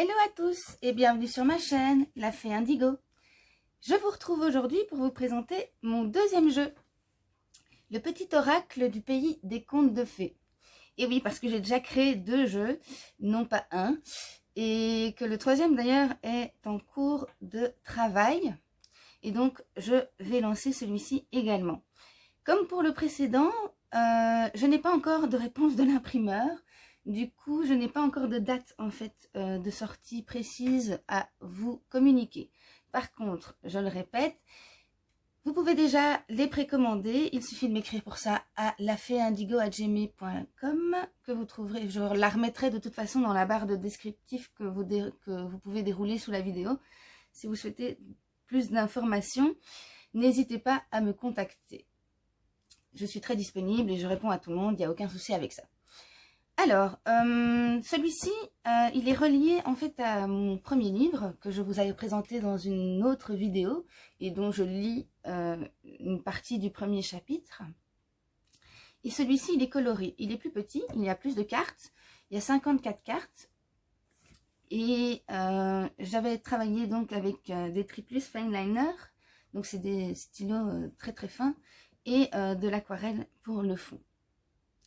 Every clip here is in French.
Hello à tous et bienvenue sur ma chaîne, La Fée Indigo. Je vous retrouve aujourd'hui pour vous présenter mon deuxième jeu, le petit oracle du pays des contes de fées. Et oui, parce que j'ai déjà créé 2 jeux, non pas un, et que le troisième d'ailleurs est en cours de travail. Et donc, je vais lancer celui-ci également. Comme pour le précédent, je n'ai pas encore de réponse de l'imprimeur. Du coup, je n'ai pas encore de date en fait de sortie précise à vous communiquer. Par contre, je le répète, vous pouvez déjà les précommander. Il suffit de m'écrire pour ça à lafeeindigo@gmail.com que vous trouverez. Je la remettrai de toute façon dans la barre de descriptif que vous pouvez dérouler sous la vidéo. Si vous souhaitez plus d'informations, n'hésitez pas à me contacter. Je suis très disponible et je réponds à tout le monde, il n'y a aucun souci avec ça. Alors, celui-ci, il est relié en fait à mon premier livre que je vous avais présenté dans une autre vidéo et dont je lis une partie du premier chapitre. Et celui-ci, il est coloré, il est plus petit, il y a plus de cartes, il y a 54 cartes. Et j'avais travaillé donc avec des triplus fine liner, donc c'est des stylos très très fins, et de l'aquarelle pour le fond.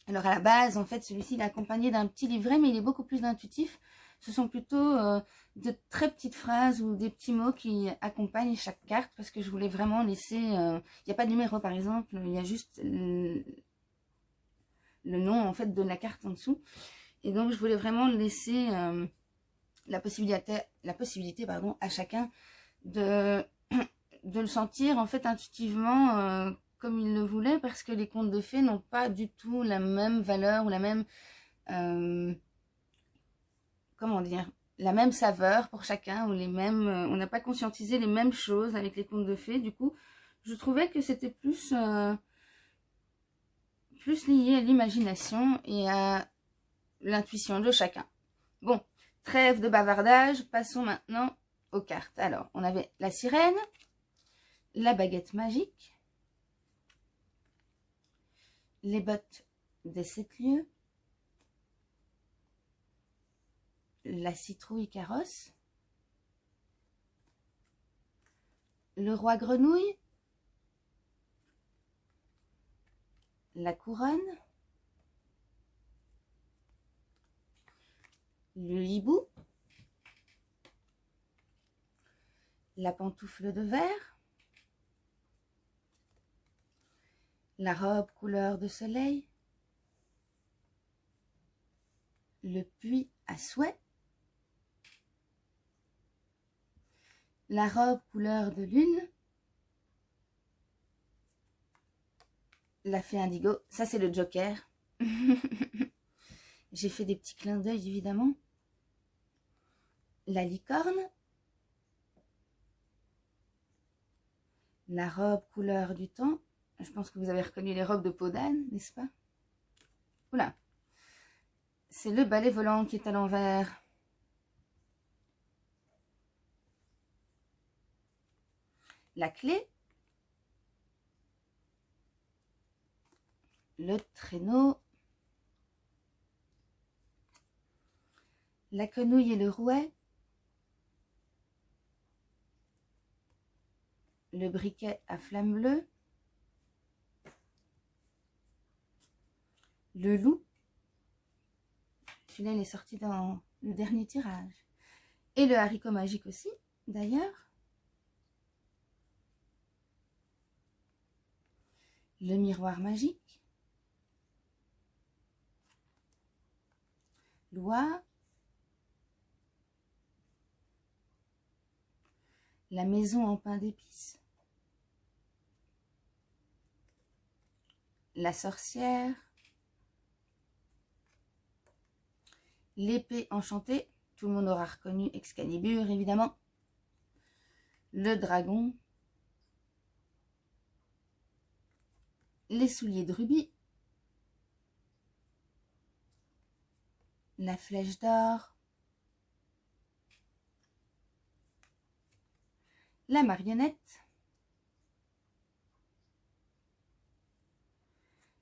Alors à la base, en fait, celui-ci est accompagné d'un petit livret, mais il est beaucoup plus intuitif. Ce sont plutôt de très petites phrases ou des petits mots qui accompagnent chaque carte, parce que je voulais vraiment laisser... il n'y a pas de numéro par exemple, il y a juste le nom en fait de la carte en dessous. Et donc je voulais vraiment laisser la possibilité à chacun de le sentir en fait intuitivement comme il le voulait, parce que les contes de fées n'ont pas du tout la même valeur ou la même comment dire, la même saveur pour chacun, ou les mêmes on n'a pas conscientisé les mêmes choses avec les contes de fées. Du coup, je trouvais que c'était plus lié à l'imagination et à l'intuition de chacun. Bon, trêve de bavardage, passons maintenant aux cartes. Alors, on avait la sirène, la baguette magique, les bottes des 7 lieues, la citrouille carrosse, le roi grenouille, la couronne, le hibou, la pantoufle de verre, la robe couleur de soleil, le puits à souhait, la robe couleur de lune, la fée indigo, ça c'est le joker. J'ai fait des petits clins d'œil évidemment. La licorne, la robe couleur du temps. Je pense que vous avez reconnu les robes de peau d'âne, n'est-ce pas? Oula, c'est le balai volant qui est à l'envers. La clé, le traîneau, la quenouille et le rouet, le briquet à flamme bleue, le loup, celui-là il est sorti dans le dernier tirage, et le haricot magique aussi d'ailleurs, le miroir magique, l'oie, la maison en pain d'épices, la sorcière, l'épée enchantée, tout le monde aura reconnu Excalibur évidemment, le dragon, les souliers de rubis, la flèche d'or, la marionnette,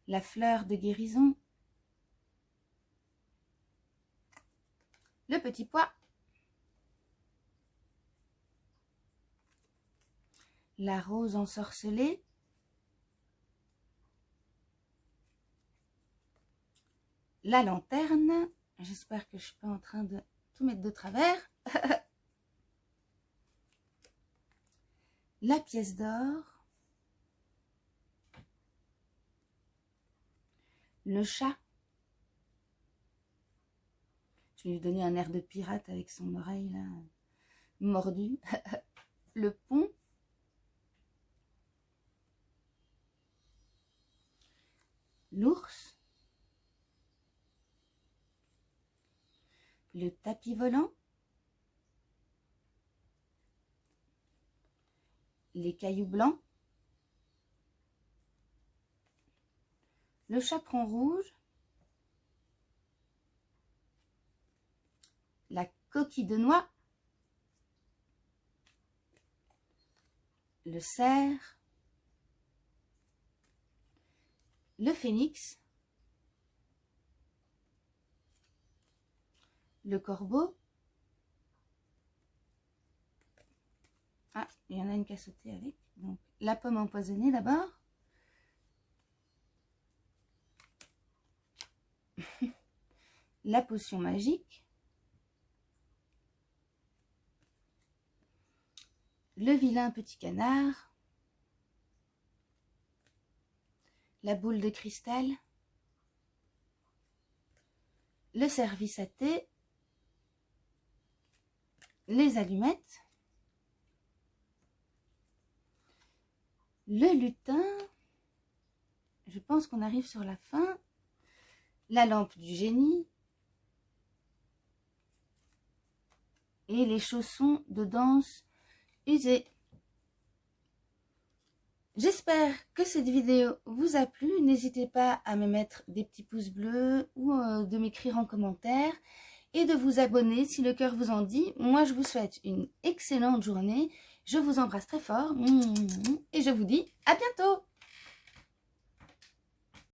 la fleur de guérison, le petit pois, la rose ensorcelée, la lanterne, j'espère que je ne suis pas en train de tout mettre de travers, la pièce d'or, le chat, je vais lui donner un air de pirate avec son oreille là, mordue, le pont, l'ours, le tapis volant, les cailloux blancs, le chaperon rouge, la coquille de noix, le cerf, le phénix, le corbeau. Ah, il y en a une qui a sauté avec. Donc, la pomme empoisonnée d'abord. La potion magique. Le vilain petit canard. La boule de cristal. Le service à thé. Les allumettes. Le lutin. Je pense qu'on arrive sur la fin. La lampe du génie. Et les chaussons de danse usés. J'espère que cette vidéo vous a plu. N'hésitez pas à me mettre des petits pouces bleus ou de m'écrire en commentaire et de vous abonner si le cœur vous en dit. Moi, je vous souhaite une excellente journée. Je vous embrasse très fort et je vous dis à bientôt.